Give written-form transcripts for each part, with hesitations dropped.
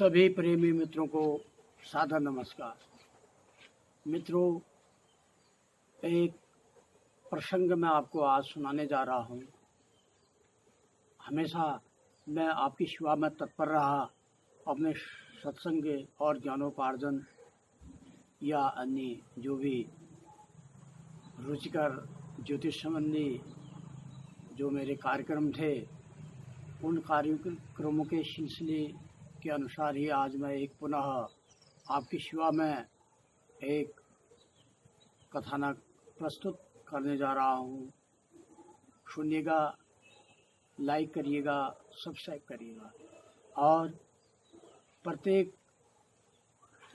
सभी प्रेमी मित्रों को सादर नमस्कार। मित्रों, एक प्रसंग मैं आपको आज सुनाने जा रहा हूँ। हमेशा मैं आपकी सेवा में तत्पर रहा, अपने सत्संग और ज्ञानोपार्जन या अन्य जो भी रुचिकर ज्योतिष संबंधी जो मेरे कार्यक्रम थे, उन कार्यक्रमों के सिलसिले के अनुसार ही आज मैं एक पुनः आपकी सेवा में एक कथानक प्रस्तुत करने जा रहा हूँ। सुनिएगा, लाइक करिएगा, सब्सक्राइब करिएगा और प्रत्येक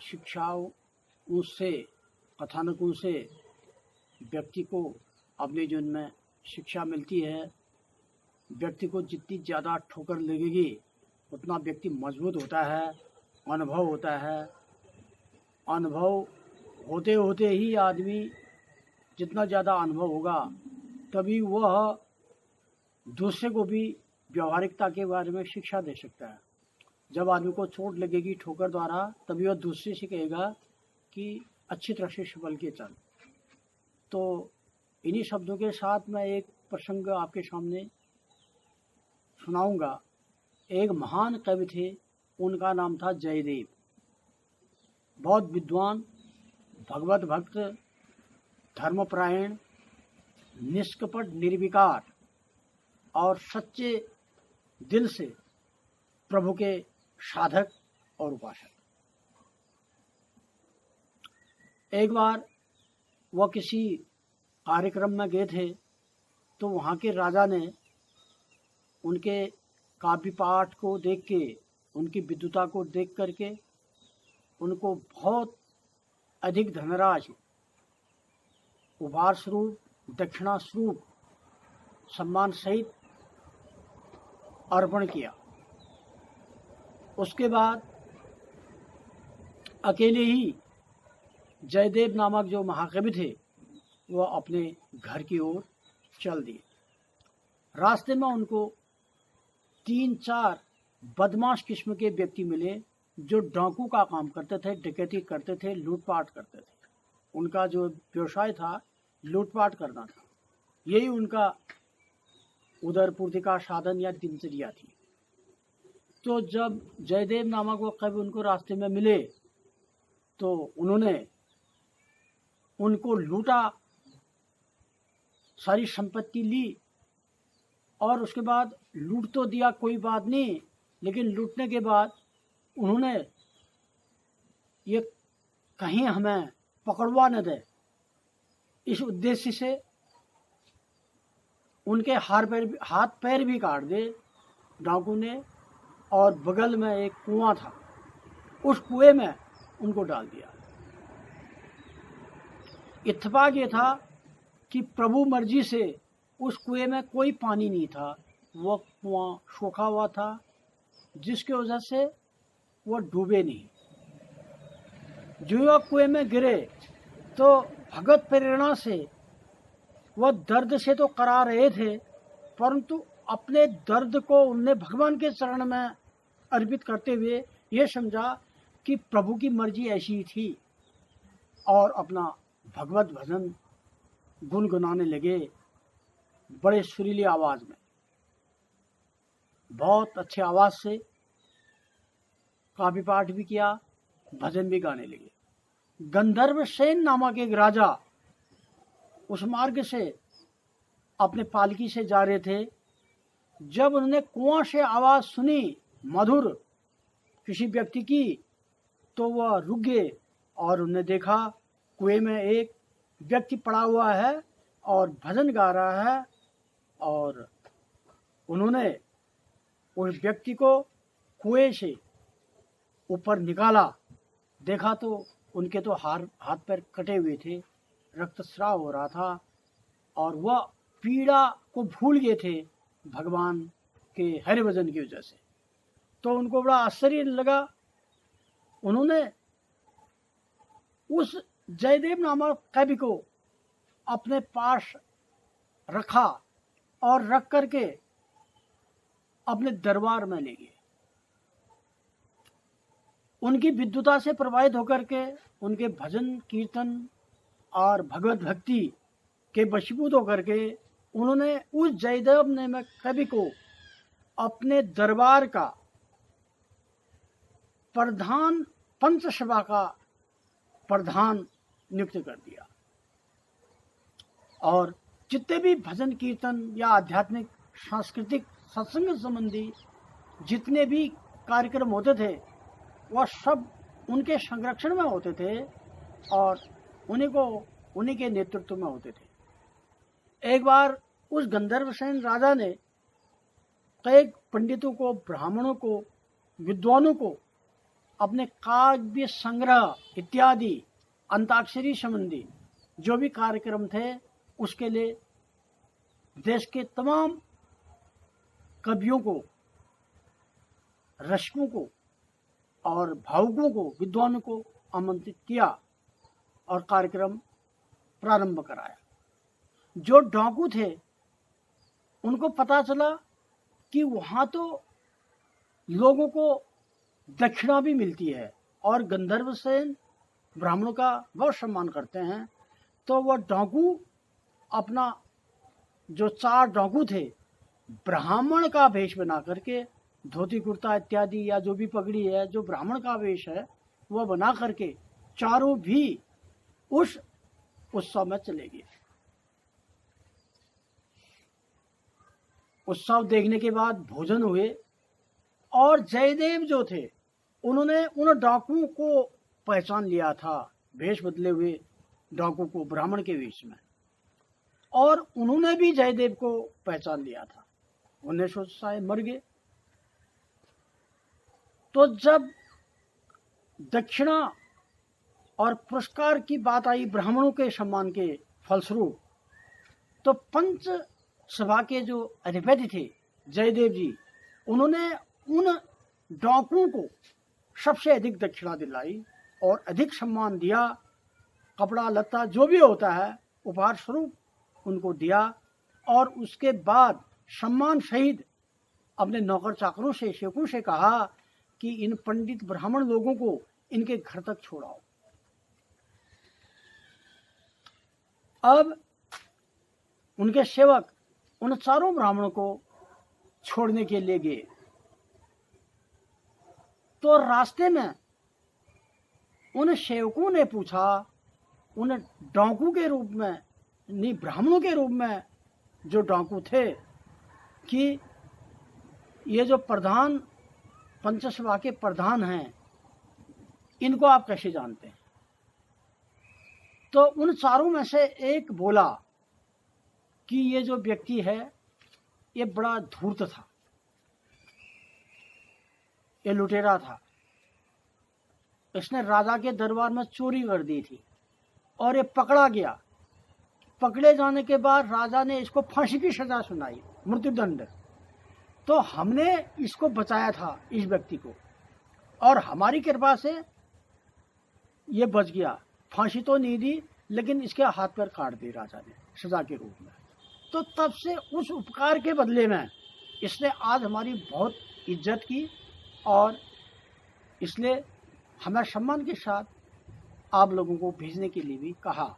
शिक्षाओं से, कथानकों से व्यक्ति को अपने जीवन में शिक्षा मिलती है। व्यक्ति को जितनी ज़्यादा ठोकर लगेगी उतना व्यक्ति मजबूत होता है, अनुभव होता है। अनुभव होते होते ही आदमी जितना ज़्यादा अनुभव होगा तभी वह दूसरे को भी व्यवहारिकता के बारे में शिक्षा दे सकता है। जब आदमी को चोट लगेगी ठोकर द्वारा, तभी वह दूसरे से कहेगा कि अच्छी तरह से संभल के चल। तो इन्हीं शब्दों के साथ मैं एक प्रसंग आपके सामने सुनाऊंगा। एक महान कवि थे, उनका नाम था जयदेव। बहुत विद्वान, भगवत भक्त, धर्मपरायण, निष्कपट, निर्विकार और सच्चे दिल से प्रभु के साधक और उपासक। एक बार वह किसी कार्यक्रम में गए थे, तो वहाँ के राजा ने उनके काव्य पाठ को देख के, उनकी विद्वता को देख करके उनको बहुत अधिक धनराशि उपहार स्वरूप, दक्षिणा स्वरूप, सम्मान सहित अर्पण किया। उसके बाद अकेले ही जयदेव नामक जो महाकवि थे वह अपने घर की ओर चल दिए। रास्ते में उनको 3-4 बदमाश किस्म के व्यक्ति मिले जो डाकू का काम करते थे, डकैती करते थे, लूटपाट करते थे। उनका जो व्यवसाय था लूटपाट करना था, यही उनका उदरपूर्ति का साधन या दिनचर्या थी। तो जब जयदेव नामक वो कवि उनको रास्ते में मिले तो उन्होंने उनको लूटा, सारी संपत्ति ली और उसके बाद लूट तो दिया, कोई बात नहीं, लेकिन लूटने के बाद उन्होंने ये कहीं हमें पकड़वा न दे, इस उद्देश्य से उनके हाथ पैर भी काट दे डाकू ने, और बगल में एक कुआं था, उस कुएं में उनको डाल दिया। इत्तेफाक ये था कि प्रभु मर्जी से उस कुएं में कोई पानी नहीं था, वह कुआं सूखा हुआ था, जिसकी वजह से वह डूबे नहीं। जो वह कुएं में गिरे तो भगवत प्रेरणा से वह दर्द से तो करा रहे थे, परंतु अपने दर्द को उनने भगवान के चरण में अर्पित करते हुए ये समझा कि प्रभु की मर्जी ऐसी थी, और अपना भगवत भजन गुनगुनाने लगे बड़े सुरीली आवाज में। बहुत अच्छे आवाज से काव्य पाठ भी किया, भजन भी गाने लगे। गंधर्व सेन नामक एक राजा उस मार्ग से अपने पालकी से जा रहे थे। जब उन्होंने कुआं से आवाज सुनी मधुर किसी व्यक्ति की, तो वह रुक गए और उन्होंने देखा कुएं में एक व्यक्ति पड़ा हुआ है और भजन गा रहा है। और उन्होंने उस व्यक्ति को कुएं से ऊपर निकाला, देखा तो उनके तो हाथ पैर कटे हुए थे, रक्तस्राव हो रहा था, और वह पीड़ा को भूल गए थे भगवान के हरि भजन की वजह से। तो उनको बड़ा आश्चर्य लगा। उन्होंने उस जयदेव नामक कवि को अपने पास रखा और रख करके अपने दरबार में ले गए। उनकी विद्युता से प्रभावित होकर के उनके भजन कीर्तन और भगवत भक्ति के वशीभूत होकर के उन्होंने उस जयदेव नामक कवि को अपने दरबार का प्रधान, पंचसभा का प्रधान नियुक्त कर दिया। और जितने भी भजन कीर्तन या आध्यात्मिक सांस्कृतिक सत्संग संबंधी जितने भी कार्यक्रम होते थे वह सब उनके संरक्षण में होते थे और उन्हीं के नेतृत्व में होते थे। एक बार उस गंधर्वसेन राजा ने कई पंडितों को, ब्राह्मणों को, विद्वानों को अपने काव्य संग्रह इत्यादि अंताक्षरी संबंधी जो भी कार्यक्रम थे उसके लिए देश के तमाम कवियों को, रसिकों को और भावुकों को, विद्वानों को आमंत्रित किया और कार्यक्रम प्रारंभ कराया। जो डाकू थे उनको पता चला कि वहाँ तो लोगों को दक्षिणा भी मिलती है और गंधर्वसेन ब्राह्मणों का बहुत सम्मान करते हैं, तो वह डाकू अपना जो 4 डाकू थे ब्राह्मण का वेश बना करके, धोती कुर्ता इत्यादि या जो भी पगड़ी है जो ब्राह्मण का वेश है वह बना करके चारों भी उस उत्सव में चले गए। उत्सव देखने के बाद भोजन हुए और जयदेव जो थे उन्होंने उन डाकुओं को पहचान लिया था, वेश बदले हुए डाकू को ब्राह्मण के वेश में, और उन्होंने भी जयदेव को पहचान लिया था। उन्हें सोचा मर गए। तो जब दक्षिणा और पुरस्कार की बात आई ब्राह्मणों के सम्मान के फलस्वरूप, तो पंच सभा के जो अधिपति थे जयदेव जी, उन्होंने उन डाकुओं को सबसे अधिक दक्षिणा दिलाई और अधिक सम्मान दिया। कपड़ा लत्ता जो भी होता है उपहार स्वरूप उनको दिया और उसके बाद सम्मान सहित अपने नौकर चाकरों से, सेवकों से कहा कि इन पंडित ब्राह्मण लोगों को इनके घर तक छोड़ाओ। अब उनके सेवक उन चारों ब्राह्मणों को छोड़ने के लिए गए, तो रास्ते में उन सेवकों ने पूछा, उन डाकू के रूप में नहीं ब्राह्मणों के रूप में जो डाकू थे, कि ये जो प्रधान पंचसभा के प्रधान हैं इनको आप कैसे जानते हैं? तो उन चारों में से एक बोला कि ये जो व्यक्ति है ये बड़ा धूर्त था, ये लुटेरा था, इसने राजा के दरबार में चोरी कर दी थी और ये पकड़ा गया। पकड़े जाने के बाद राजा ने इसको फांसी की सजा सुनाई, मृत्युदंड। तो हमने इसको बचाया था, इस व्यक्ति को, और हमारी कृपा से ये बच गया। फांसी तो नहीं दी लेकिन इसके हाथ पैर काट दिए राजा ने सजा के रूप में। तो तब से उस उपकार के बदले में इसने आज हमारी बहुत इज्जत की और इसलिए हमें सम्मान के साथ आप लोगों को भेजने के लिए भी कहा।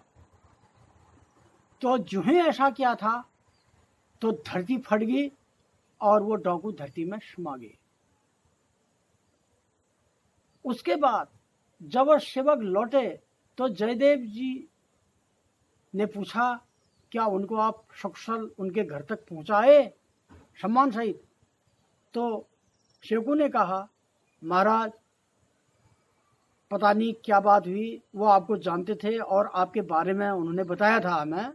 तो जो ही ऐसा किया था तो धरती फट गई और वो डाकू धरती में समा गए। उसके बाद जब वो सेवक लौटे तो जयदेव जी ने पूछा, क्या उनको आप सकुशल उनके घर तक पहुंचाए सम्मान सहित? तो सेवकों ने कहा, महाराज पता नहीं क्या बात हुई, वो आपको जानते थे और आपके बारे में उन्होंने बताया था हमें।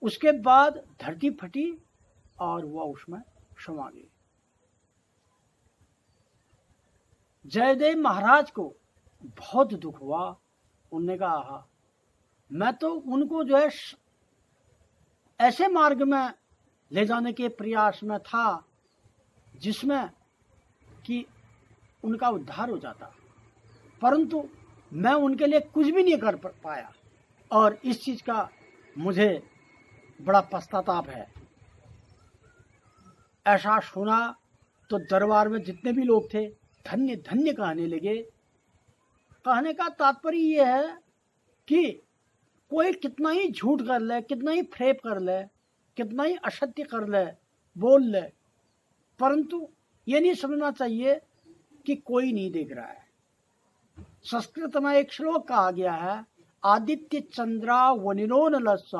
उसके बाद धरती फटी और वह उसमें समा गई। जयदेव महाराज को बहुत दुख हुआ। उन्होंने कहा, मैं तो उनको जो है ऐसे मार्ग में ले जाने के प्रयास में था जिसमें कि उनका उद्धार हो जाता, परंतु मैं उनके लिए कुछ भी नहीं कर पाया और इस चीज का मुझे बड़ा पश्चाताप है। ऐसा सुना तो दरबार में जितने भी लोग थे धन्य धन्य कहने लगे। कहने का तात्पर्य ये है कि कोई कितना ही झूठ कर ले, कितना ही फ्रेब कर ले, कितना ही असत्य कर ले, बोल ले, परंतु ये नहीं समझना चाहिए कि कोई नहीं देख रहा है। संस्कृत में एक श्लोक कहा गया है, आदित्य चंद्रा वनिनो नलस्स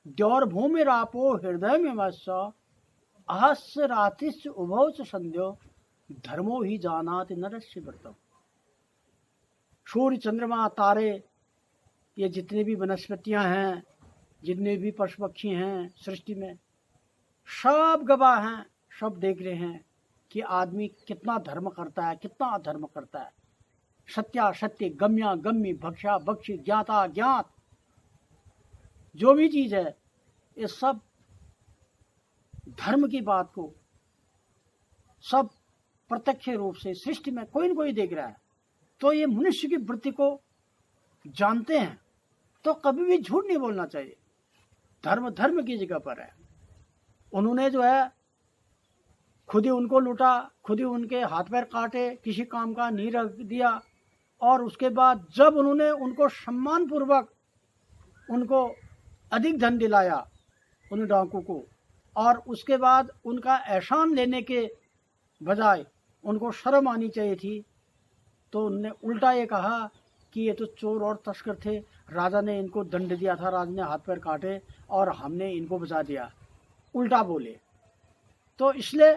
द्यौर्भूमिरापो हृदय में मस्स अहस्य रातिश्च उभौ च संध्यो धर्मो ही जानाति नरस्य व्रतम्। सूर्य, चंद्रमा, तारे, ये जितने भी वनस्पतियां हैं, जितने भी पशु पक्षी हैं सृष्टि में, सब गवाह हैं, सब देख रहे हैं कि आदमी कितना धर्म करता है, कितना अधर्म करता है। सत्यासत्य, गम्या गम्य, भक्षा भक्ष्य, ज्ञाता ज्ञात, जो भी चीज है, ये सब धर्म की बात को सब प्रत्यक्ष रूप से सृष्टि में कोई न कोई देख रहा है। तो ये मनुष्य की वृत्ति को जानते हैं तो कभी भी झूठ नहीं बोलना चाहिए। धर्म धर्म की जगह पर है। उन्होंने जो है खुद ही उनको लूटा, खुद ही उनके हाथ पैर काटे, किसी काम का नहीं रख दिया, और उसके बाद जब उन्होंने उनको सम्मान पूर्वक उनको अधिक धन दिलाया उन डाकू को, और उसके बाद उनका एहसान लेने के बजाय उनको शर्म आनी चाहिए थी, तो उनने उल्टा ये कहा कि ये तो चोर और तस्कर थे, राजा ने इनको दंड दिया था, राजा ने हाथ पैर काटे और हमने इनको बचा दिया, उल्टा बोले। तो इसलिए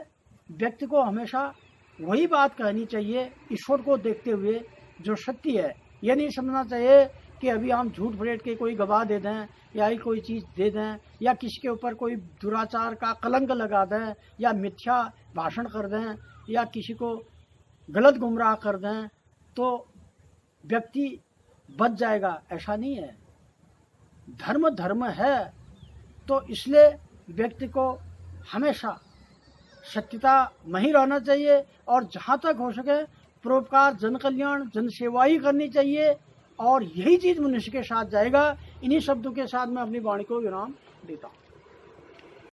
व्यक्ति को हमेशा वही बात कहनी चाहिए ईश्वर को देखते हुए जो सत्य है। यह नहीं समझना चाहिए कि अभी हम झूठ फरेट के कोई गवाह दे दें या कोई चीज़ दे दें या किसी के ऊपर कोई दुराचार का कलंक लगा दें या मिथ्या भाषण कर दें या किसी को गलत गुमराह कर दें तो व्यक्ति बच जाएगा, ऐसा नहीं है। धर्म धर्म है, तो इसलिए व्यक्ति को हमेशा सत्यता में ही रहना चाहिए और जहाँ तक हो सके परोपकार, जन कल्याण, जन सेवा ही करनी चाहिए, और यही चीज़ मनुष्य के साथ जाएगा। इन्हीं शब्दों के साथ मैं अपनी वाणी को विराम देता हूँ।